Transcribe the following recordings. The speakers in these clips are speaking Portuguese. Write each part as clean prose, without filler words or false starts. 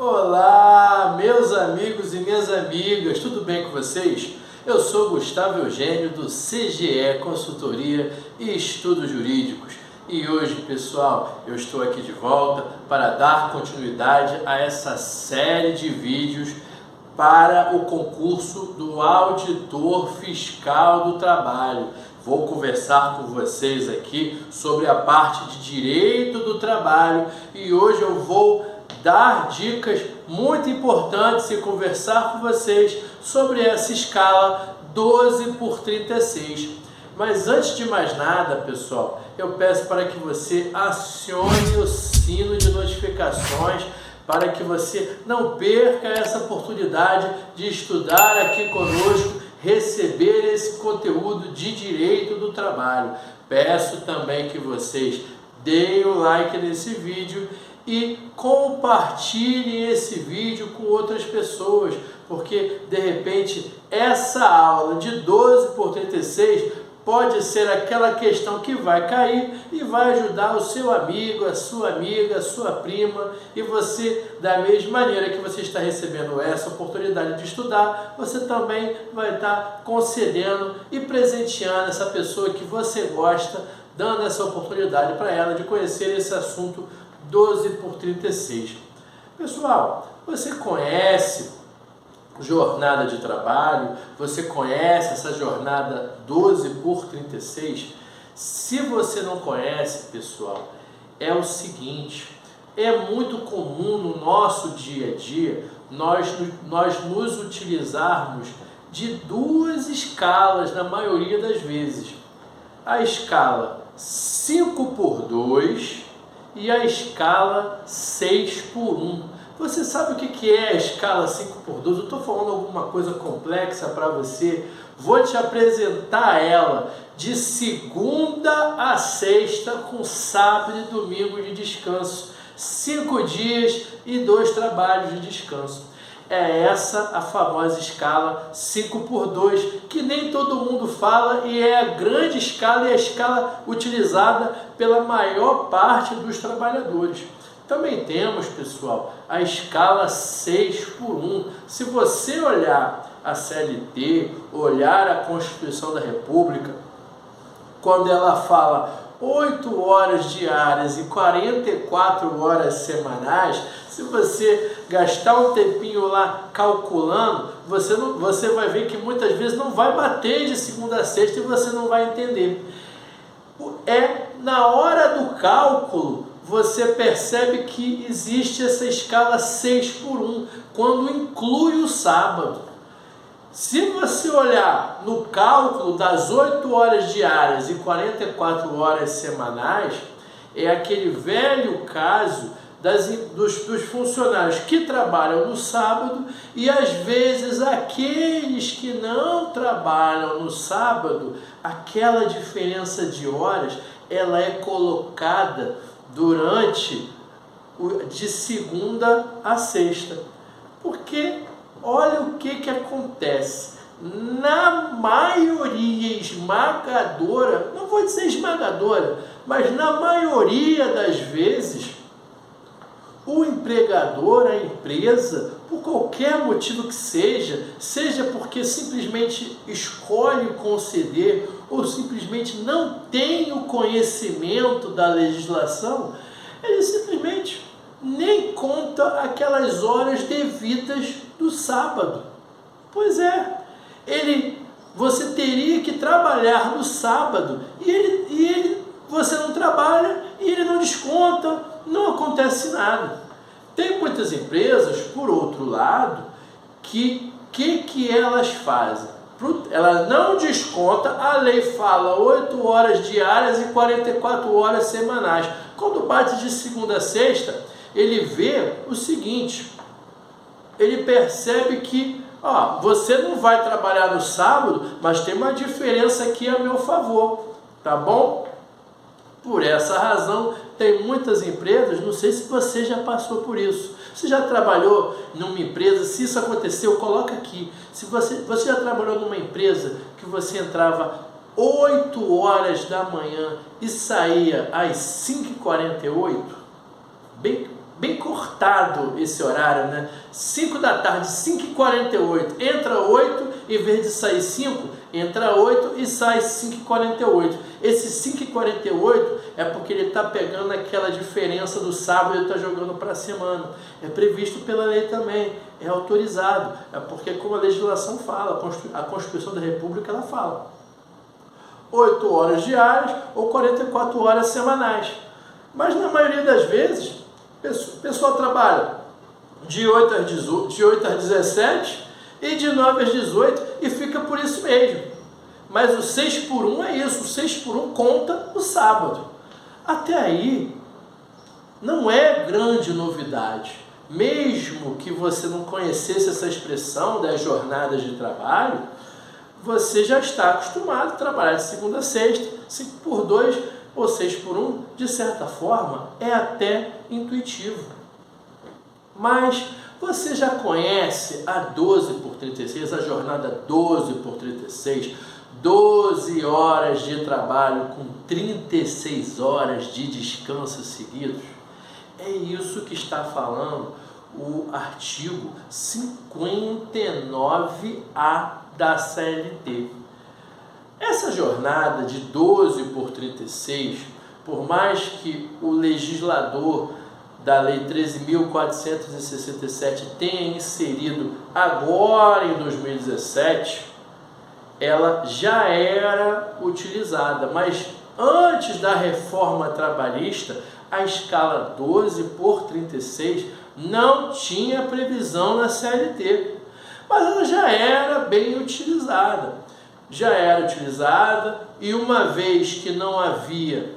Olá, meus amigos e minhas amigas, tudo bem com vocês? Eu sou Gustavo Eugênio do CGE Consultoria e Estudos Jurídicos e hoje, pessoal, eu estou aqui de volta para dar continuidade a essa série de vídeos para o concurso do Auditor Fiscal do Trabalho. Vou conversar com vocês aqui sobre a parte de Direito do Trabalho e hoje eu vou dar dicas muito importantes e conversar com vocês sobre essa escala 12/36. Mas antes de mais nada, pessoal, eu peço para que você acione o sino de notificações para que você não perca essa oportunidade de estudar aqui conosco, receber esse conteúdo de Direito do Trabalho. Peço também que vocês deem o like nesse vídeo e compartilhem esse vídeo com outras pessoas, porque de repente essa aula de 12/36 pode ser aquela questão que vai cair e vai ajudar o seu amigo, a sua amiga, a sua prima, e você, da mesma maneira que você está recebendo essa oportunidade de estudar, você também vai estar concedendo e presenteando essa pessoa que você gosta, dando essa oportunidade para ela de conhecer esse assunto 12/36. Pessoal, você conhece jornada de trabalho? Você conhece essa jornada 12/36? Se você não conhece, pessoal, é o seguinte, é muito comum no nosso dia a dia nós nos utilizarmos de duas escalas na maioria das vezes. A escala 5/2 e a escala 6/1. Você sabe o que é a escala 5/2? Eu estou falando alguma coisa complexa para você. Vou te apresentar ela de segunda a sexta, com sábado e domingo de descanso. 5 dias e 2 trabalhos de descanso. É essa a famosa escala 5/2, que nem todo mundo fala e é a grande escala e a escala utilizada pela maior parte dos trabalhadores. Também temos, pessoal, a escala 6/1. Se você olhar a CLT, olhar a Constituição da República, quando ela fala 8 horas diárias e 44 horas semanais, se você gastar um tempinho lá calculando, você vai ver que muitas vezes não vai bater de segunda a sexta e você não vai entender. É na hora do cálculo, você percebe que existe essa escala 6/1, quando inclui o sábado. Se você olhar no cálculo das 8 horas diárias e 44 horas semanais, é aquele velho caso dos funcionários que trabalham no sábado e às vezes aqueles que não trabalham no sábado, aquela diferença de horas, ela é colocada de segunda a sexta. Porque olha o que acontece. Na maioria esmagadora, não vou dizer esmagadora, mas na maioria das vezes, o empregador, a empresa, por qualquer motivo que seja porque simplesmente escolhe conceder ou simplesmente não tem o conhecimento da legislação, ele simplesmente nem conta aquelas horas devidas do sábado. Pois é, você teria que trabalhar no sábado e você não trabalha e ele não desconta, não acontece nada. Tem muitas empresas, por outro lado, que elas fazem? Ela não desconta, a lei fala 8 horas diárias e 44 horas semanais. Quando bate de segunda a sexta, ele vê o seguinte, ele percebe que você não vai trabalhar no sábado, mas tem uma diferença aqui a meu favor, tá bom? Por essa razão, tem muitas empresas, não sei se você já passou por isso. Você já trabalhou numa empresa, se isso aconteceu, coloca aqui. Se você já trabalhou numa empresa que você entrava 8 horas da manhã e saía às 5h48, bem bem cortado esse horário, né? 5 da tarde, 5h48, entra 8, em vez de sair 5, entra 8 e sai 5h48. Esse 5h48 é porque ele está pegando aquela diferença do sábado e está jogando para a semana. É previsto pela lei também, é autorizado. É porque como a legislação fala, a Constituição da República ela fala. 8 horas diárias ou 44 horas semanais. Mas na maioria das vezes, o pessoal trabalha de 8 às 17 e de 9 às 18 e fica por isso mesmo. Mas o 6x1 é isso, o 6x1 conta o sábado. Até aí, não é grande novidade. Mesmo que você não conhecesse essa expressão das jornadas de trabalho, você já está acostumado a trabalhar de segunda a sexta, 5x2 ou 6x1, de certa forma, é até intuitivo. Mas você já conhece a 12x36, a jornada 12x36, 12 horas de trabalho com 36 horas de descanso seguidos? É isso que está falando o artigo 59A da CLT. Essa jornada de 12x36, por mais que o legislador da Lei 13.467 tenha inserido agora em 2017, ela já era utilizada, mas antes da reforma trabalhista, a escala 12x36 não tinha previsão na CLT, mas ela já era bem utilizada. E uma vez que não havia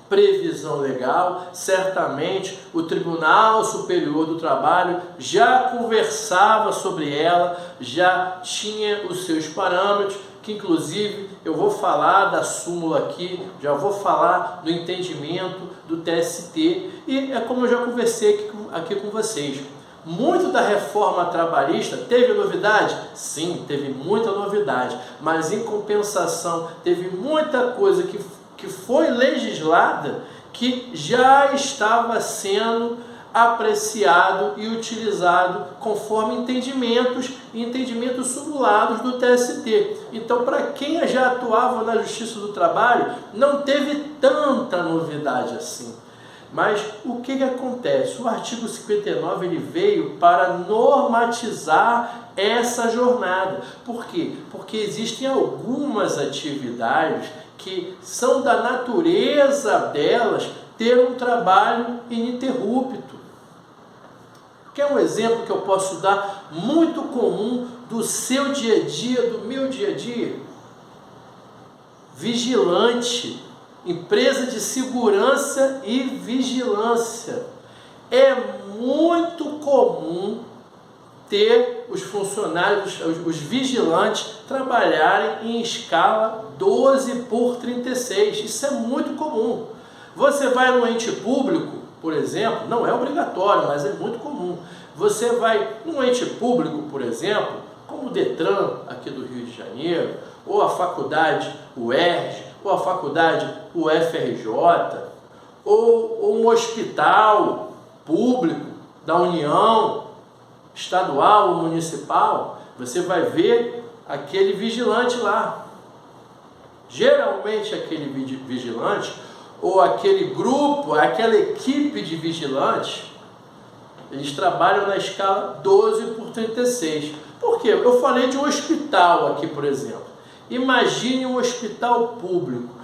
previsão legal, certamente o Tribunal Superior do Trabalho já conversava sobre ela, já tinha os seus parâmetros, que inclusive eu vou falar da súmula aqui, já vou falar do entendimento do TST, e é como eu já conversei aqui com vocês. Muito da reforma trabalhista teve novidade? Sim, teve muita novidade, mas em compensação teve muita coisa que foi legislada que já estava sendo apreciado e utilizado conforme entendimentos simulados do TST. Então, para quem já atuava na Justiça do Trabalho, não teve tanta novidade assim. Mas o que acontece? O artigo 59 ele veio para normatizar essa jornada. Por quê? Porque existem algumas atividades que são da natureza delas ter um trabalho ininterrupto. Quer um exemplo que eu posso dar muito comum do seu dia a dia, do meu dia a dia? Vigilante, empresa de segurança e vigilância. É muito comum ter os funcionários, os vigilantes, trabalharem em escala 12x36. Isso é muito comum. Você vai no ente público, por exemplo, não é obrigatório, mas é muito comum. Você vai no ente público, por exemplo, como o Detran, aqui do Rio de Janeiro, ou a faculdade UERJ, ou a faculdade UFRJ, ou um hospital público da União, estadual ou municipal, você vai ver aquele vigilante lá. Geralmente aquele vigilante, ou aquele grupo, aquela equipe de vigilantes, eles trabalham na escala 12x36. Por quê? Eu falei de um hospital aqui, por exemplo. Imagine um hospital público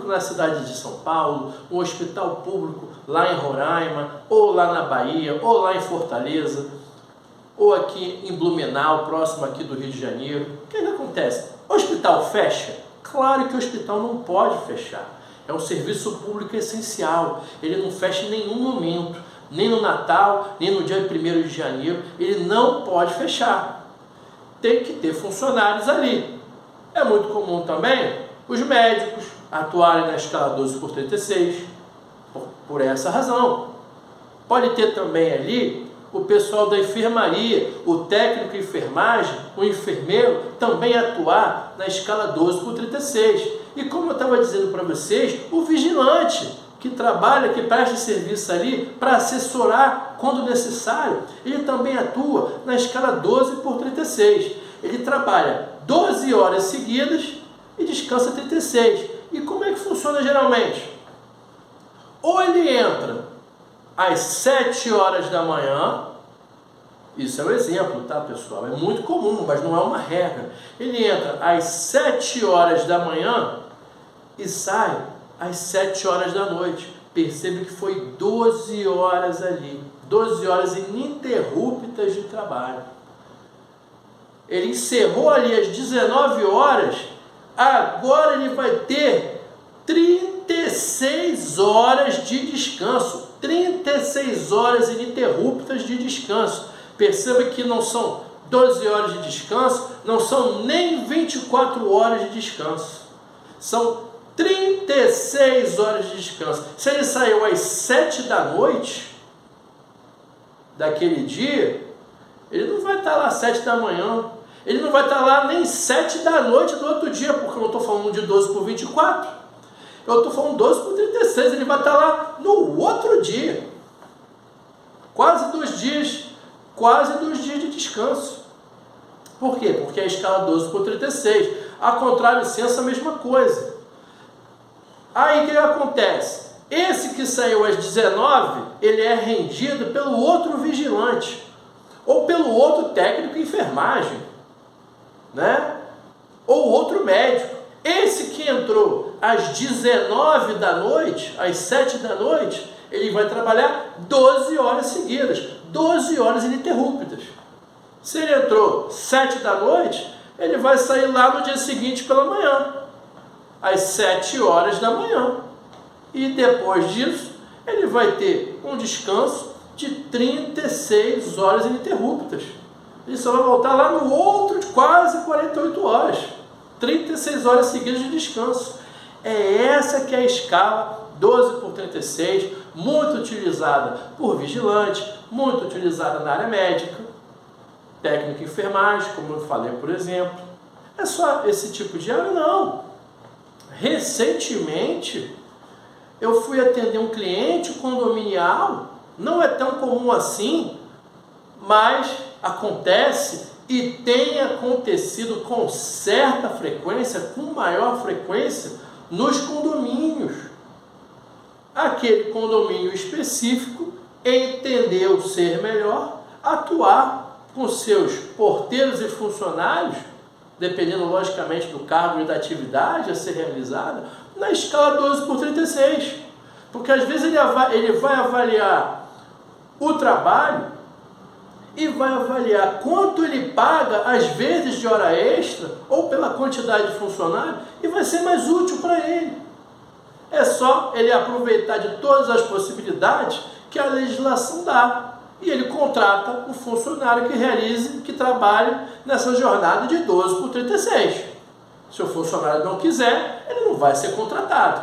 na cidade de São Paulo, um hospital público lá em Roraima, ou lá na Bahia, ou lá em Fortaleza, ou aqui em Blumenau, próximo aqui do Rio de Janeiro. O que acontece? O hospital fecha? Claro que o hospital não pode fechar. É um serviço público essencial. Ele não fecha em nenhum momento, nem no Natal, nem no dia 1º de janeiro. Ele não pode fechar. Tem que ter funcionários ali. É muito comum também os médicos atuarem na escala 12x36, por essa razão. Pode ter também ali o pessoal da enfermaria, o técnico de enfermagem, o enfermeiro, também atuar na escala 12x36. E como eu estava dizendo para vocês, o vigilante que trabalha, que presta serviço ali para assessorar quando necessário. Ele também atua na escala 12x36. Ele trabalha 12 horas seguidas e descansa 36. E como é que funciona geralmente? Ou ele entra às 7 horas da manhã, isso é um exemplo, tá, pessoal? É muito comum, mas não é uma regra. Ele entra às 7 horas da manhã e sai às 7 horas da noite. Percebe que foi 12 horas ali, 12 horas ininterruptas de trabalho. Ele encerrou ali às 19 horas, agora ele vai ter 36 horas de descanso, 36 horas ininterruptas de descanso. Perceba que não são 12 horas de descanso, não são nem 24 horas de descanso. São 36 horas de descanso. Se ele saiu às 7 da noite daquele dia, ele não vai estar lá às 7 da manhã. Ele não vai estar lá nem 7 da noite do outro dia, porque eu não estou falando de 12x24. Eu estou falando 12x36. Ele vai estar lá no outro dia. Quase 2 dias de descanso. Por quê? Porque é a escala 12x36. A contrário, licença, a mesma coisa. Aí o que acontece? Esse que saiu às 19, ele é rendido pelo outro vigilante, ou pelo outro técnico de enfermagem, né? Ou outro médico. Esse que entrou às 19 da noite, às 7 da noite, ele vai trabalhar 12 horas seguidas, 12 horas ininterruptas. Se ele entrou 7 da noite, ele vai sair lá no dia seguinte pela manhã, às 7 horas da manhã. E depois disso, ele vai ter um descanso de 36 horas ininterruptas. Ele só vai voltar lá no outro de quase 48 horas. 36 horas seguidas de descanso. É essa que é a escala 12x36, muito utilizada por vigilante, muito utilizada na área médica, técnico de enfermagem, como eu falei, por exemplo. É só esse tipo de área? Não. Recentemente, eu fui atender um cliente condominial, não é tão comum assim, mas acontece e tem acontecido com certa frequência, com maior frequência, nos condomínios. Aquele condomínio específico entendeu ser melhor atuar com seus porteiros e funcionários, dependendo logicamente do cargo e da atividade a ser realizada, na escala 12x36. Porque às vezes ele vai avaliar o trabalho e vai avaliar quanto ele paga, às vezes, de hora extra, ou pela quantidade de funcionário, e vai ser mais útil para ele. É só ele aproveitar de todas as possibilidades que a legislação dá. E ele contrata um funcionário que trabalhe nessa jornada de 12x36. Se o funcionário não quiser, ele não vai ser contratado.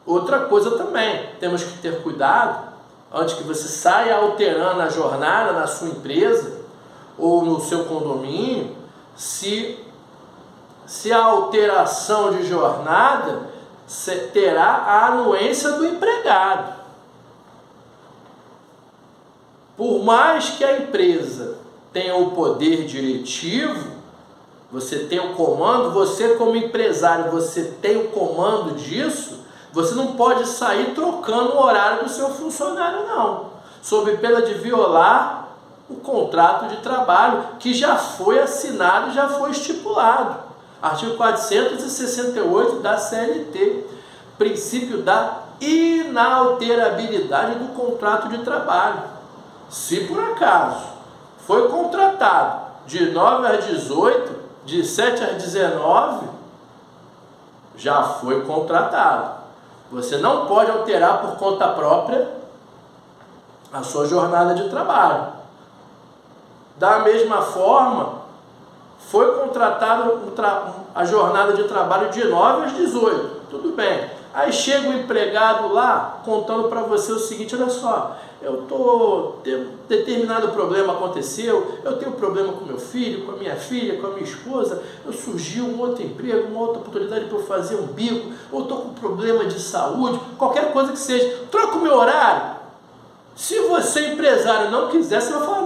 Outra coisa também, temos que ter cuidado, antes que você saia alterando a jornada na sua empresa ou no seu condomínio, se a alteração de jornada terá a anuência do empregado. Por mais que a empresa tenha o poder diretivo, você tem o comando, você como empresário, você tem o comando disso, você não pode sair trocando o horário do seu funcionário, não, sob pena de violar o contrato de trabalho que já foi assinado e já foi estipulado. Artigo 468 da CLT, princípio da inalterabilidade do contrato de trabalho. Se por acaso foi contratado de 9 às 18, de 7 às 19, já foi contratado. Você não pode alterar por conta própria a sua jornada de trabalho. Da mesma forma, foi contratado a jornada de trabalho de 9 às 18. Tudo bem. Aí chega o empregado lá contando para você o seguinte: olha só, determinado problema aconteceu, eu tenho problema com meu filho, com a minha filha, com a minha esposa, surgiu um outro emprego, uma outra oportunidade para eu fazer um bico, ou estou com problema de saúde, qualquer coisa que seja, troca o meu horário. Se você, empresário, não quiser, você vai falar: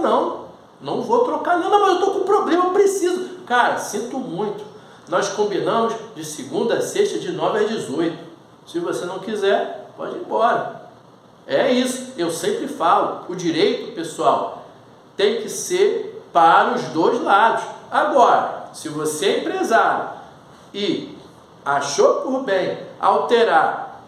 não vou trocar, não, mas eu estou com problema, eu preciso. Cara, sinto muito, nós combinamos de segunda a sexta, de 9 às 18. Se você não quiser, pode ir embora. É isso, eu sempre falo, o direito, pessoal, tem que ser para os dois lados. Agora, se você é empresário e achou por bem alterar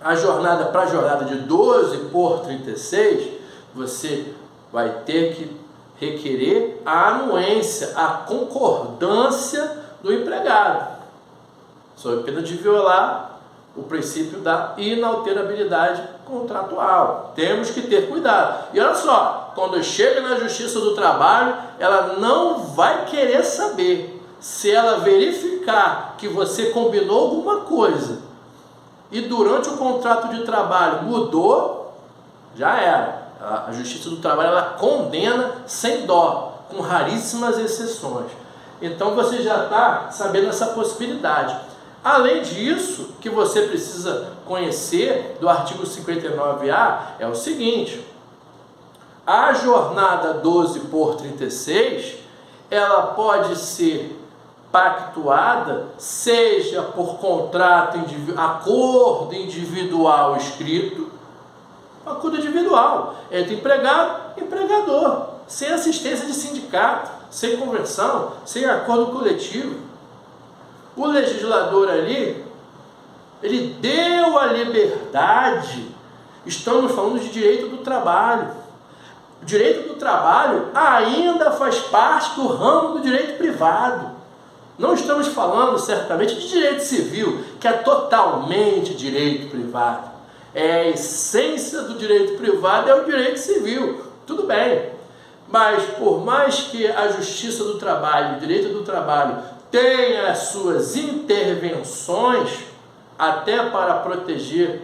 a jornada para a jornada de 12 por 36, você vai ter que requerer a anuência, a concordância do empregado, sob pena de violar o princípio da inalterabilidade contratual. Temos que ter cuidado. E olha só, quando chega na Justiça do Trabalho, ela não vai querer saber. Se ela verificar que você combinou alguma coisa e durante o contrato de trabalho mudou, já era. A Justiça do Trabalho, ela condena sem dó, com raríssimas exceções. Então você já está sabendo essa possibilidade. Além disso, que você precisa conhecer do artigo 59A é o seguinte: a jornada 12 por 36, ela pode ser pactuada, seja por contrato, acordo individual escrito, acordo individual entre empregado e empregador, sem assistência de sindicato, sem convenção, sem acordo coletivo. O legislador ali, ele deu a liberdade. Estamos falando de direito do trabalho. O direito do trabalho ainda faz parte do ramo do direito privado. Não estamos falando, certamente, de direito civil, que é totalmente direito privado. A essência do direito privado é o direito civil. Tudo bem. Mas, por mais que a Justiça do Trabalho, o direito do trabalho, tenha as suas intervenções, até para proteger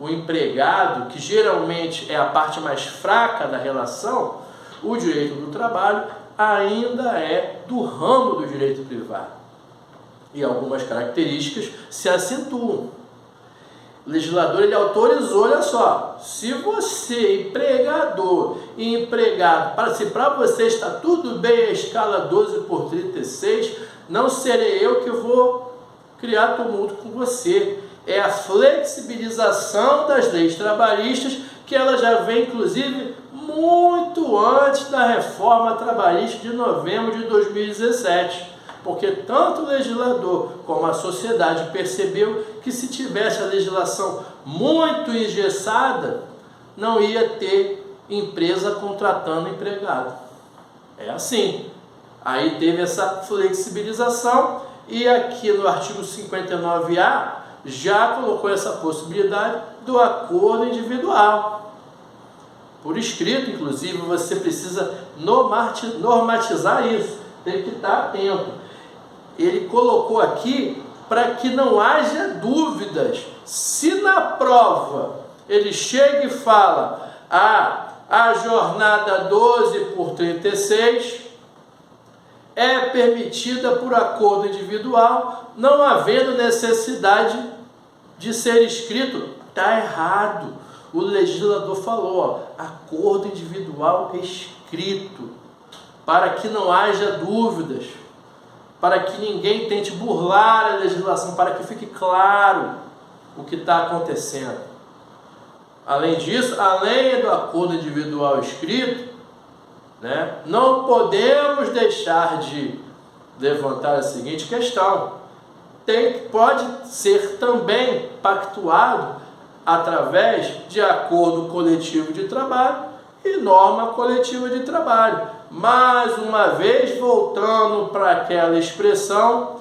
o empregado, que geralmente é a parte mais fraca da relação, o direito do trabalho ainda é do ramo do direito privado. E algumas características se acentuam. O legislador, ele autorizou, olha só, se você, empregador e empregado, se para você está tudo bem a escala 12 por 36, não serei eu que vou criar tumulto com você. É a flexibilização das leis trabalhistas, que ela já vem, inclusive, muito antes da reforma trabalhista de novembro de 2017. Porque tanto o legislador como a sociedade percebeu que se tivesse a legislação muito engessada, não ia ter empresa contratando empregado. É assim. Aí teve essa flexibilização e aqui no artigo 59A já colocou essa possibilidade do acordo individual. Por escrito, inclusive, você precisa normatizar isso, tem que estar atento. Ele colocou aqui para que não haja dúvidas. Se na prova ele chega e fala: a jornada 12 por 36 é permitida por acordo individual, não havendo necessidade de ser escrito, está errado. O legislador falou, acordo individual escrito, para que não haja dúvidas, para que ninguém tente burlar a legislação, para que fique claro o que está acontecendo. Além disso, além do acordo individual escrito, não podemos deixar de levantar a seguinte questão: pode ser também pactuado através de acordo coletivo de trabalho e norma coletiva de trabalho. Mais uma vez, voltando para aquela expressão,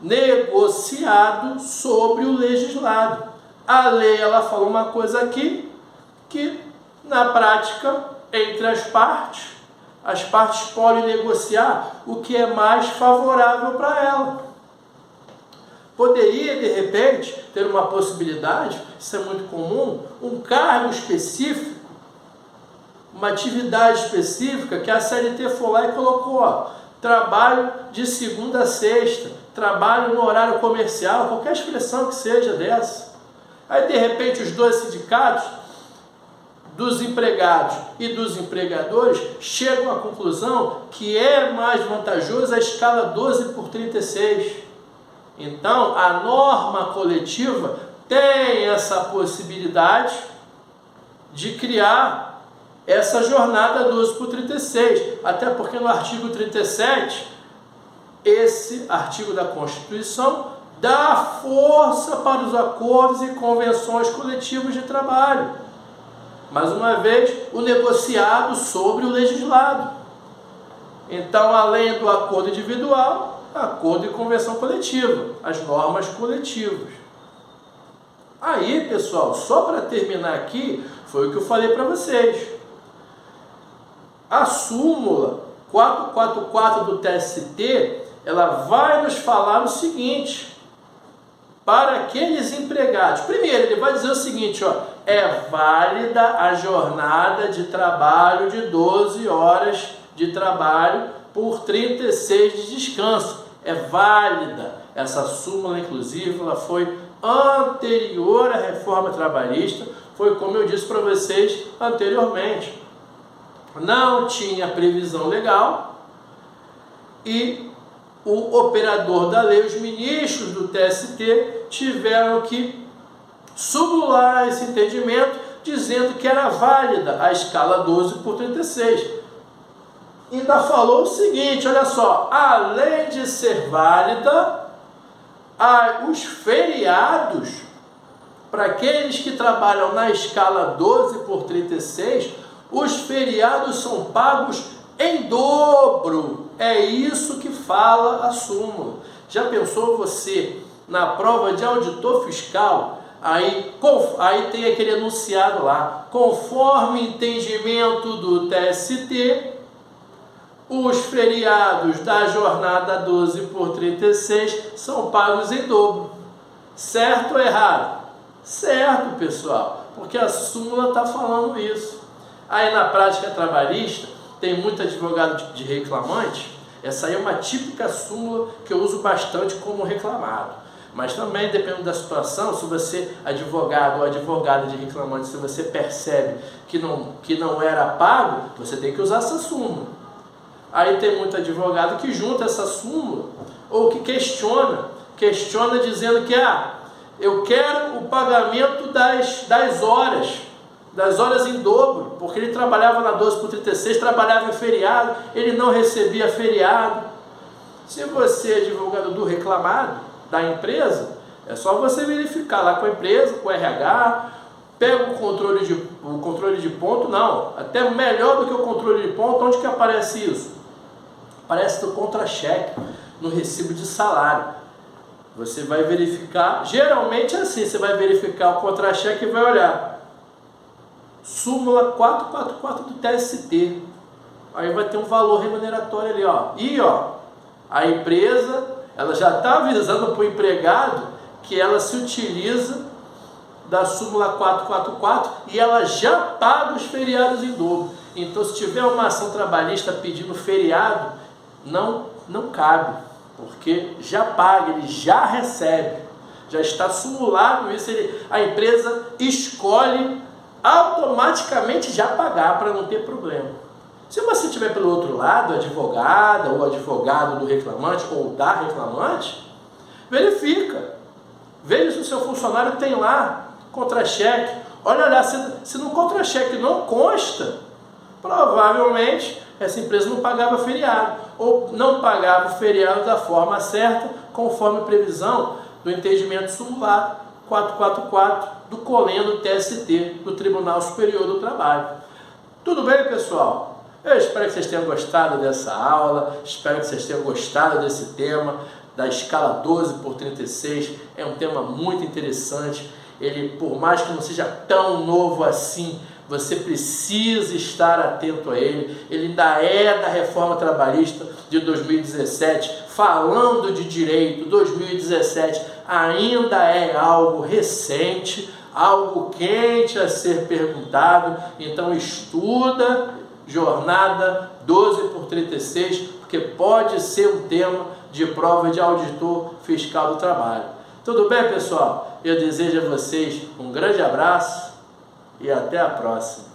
negociado sobre o legislado. A lei, ela falou uma coisa aqui que, na prática, entre as partes podem negociar o que é mais favorável para ela. Poderia, de repente, ter uma possibilidade, isso é muito comum, um cargo específico, uma atividade específica que a CLT foi lá e colocou, ó, trabalho de segunda a sexta, trabalho no horário comercial, qualquer expressão que seja dessa. Aí, de repente, os dois sindicatos, dos empregados e dos empregadores, chegam à conclusão que é mais vantajoso a escala 12 por 36. Então, a norma coletiva tem essa possibilidade de criar essa jornada 12 por 36, até porque no artigo 37, esse artigo da Constituição dá força para os acordos e convenções coletivas de trabalho. Mais uma vez, o negociado sobre o legislado. Então, além do acordo individual, acordo e convenção coletiva, as normas coletivas. Aí, pessoal, só para terminar aqui, foi o que eu falei para vocês. A súmula 444 do TST, ela vai nos falar o seguinte: para aqueles empregados, primeiro ele vai dizer o seguinte, ó, é válida a jornada de trabalho de 12 horas de trabalho por 36 de descanso. É válida. Essa súmula, inclusive, ela foi anterior à reforma trabalhista, foi como eu disse para vocês anteriormente. Não tinha previsão legal e o operador da lei, os ministros do TST, tiveram que subluar esse entendimento, dizendo que era válida a escala 12 por 36. Ainda falou o seguinte, olha só, além de ser válida, os feriados, para aqueles que trabalham na escala 12 por 36, os feriados são pagos em dobro. É isso que fala a súmula. Já pensou você, na prova de auditor fiscal, aí tem aquele enunciado lá, conforme entendimento do TST, os feriados da jornada 12 por 36 são pagos em dobro. Certo ou errado? Certo, pessoal, porque a súmula está falando isso. Aí na prática trabalhista, tem muito advogado de reclamante, essa aí é uma típica súmula que eu uso bastante como reclamado. Mas também, dependendo da situação, se você, advogado ou advogada de reclamante, se você percebe que não era pago, você tem que usar essa súmula. Aí tem muito advogado que junta essa súmula, ou que questiona dizendo que eu quero o pagamento das horas em dobro, porque ele trabalhava na 12 por 36, trabalhava em feriado, ele não recebia feriado. Se você é advogado do reclamado, da empresa, é só você verificar lá com a empresa, com o RH, pega o controle de ponto, não, até melhor do que o controle de ponto, onde que aparece isso? Aparece no contra-cheque, no recibo de salário. Você vai verificar, geralmente é assim, você vai verificar o contra-cheque e vai olhar súmula 444 do TST. Aí vai ter um valor remuneratório ali, ó. E a empresa, ela já está avisando para o empregado que ela se utiliza da súmula 444 e ela já paga os feriados em dobro. Então, se tiver uma ação trabalhista pedindo feriado, não cabe, porque já paga, ele já recebe, já está sumulado isso, a empresa escolhe automaticamente já pagar para não ter problema. Se você estiver pelo outro lado, advogada ou advogado do reclamante ou da reclamante, verifica, veja se o seu funcionário tem lá contra-cheque, olha lá, se no contra-cheque não consta, provavelmente essa empresa não pagava feriado, ou não pagava o feriado da forma certa, conforme previsão do entendimento sumulado 444 do COLEN do TST, do Tribunal Superior do Trabalho. Tudo bem, pessoal? Eu espero que vocês tenham gostado dessa aula, espero que vocês tenham gostado desse tema, da escala 12 por 36, é um tema muito interessante, ele, por mais que não seja tão novo assim, você precisa estar atento a ele, ele ainda é da reforma trabalhista de 2017, falando de direito, 2017, ainda é algo recente, algo quente a ser perguntado. Então estuda jornada 12/36, porque pode ser um tema de prova de auditor fiscal do trabalho. Tudo bem, pessoal? Eu desejo a vocês um grande abraço e até a próxima.